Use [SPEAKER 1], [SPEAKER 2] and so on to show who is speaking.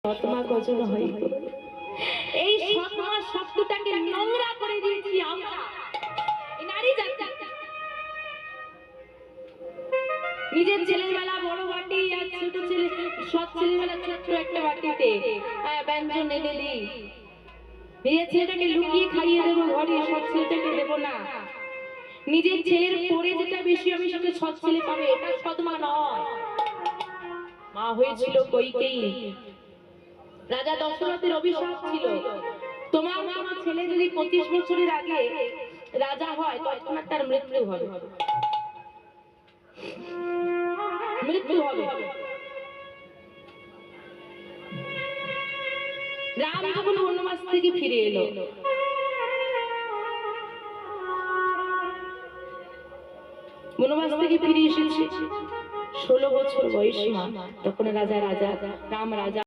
[SPEAKER 1] সৎমা কজন হয় এই সৎমা শব্দটাকে নোংরা করে দিয়েছি আমরা এই নারী জাতি। নিজের ছেলের বেলা বড় বাটি আর ছোট ছেলে সৎ ছেলের বেলা ছোট্ট একটা বাটিতে ব্যঞ্জন এনে দিই, নিজের ছেলেটাকে লুকিয়ে খাইয়ে দেবো ঘরে, সৎ ছেলেটাকে দেবো না। নিজের ছেলের পরে যেটা বেশি হবে সেটা সৎ ছেলে পাবে, এটা সৎমা নয়। মা হয়েছিল কইকেয়ী, রাজা দশরথের অভিশাপ ছিল, তোমার কোনো ছেলে যদি 25 বছরের আগে রাজা হয় তৎক্ষণাৎ তার মৃত্যু হবে, মৃত্যু হবে। রাম যখন বনবাস থেকে ফিরে এলো, বনবাস থেকে ফিরে এসেছে 16 বছর বয়সী মা, তখন রাম রাজা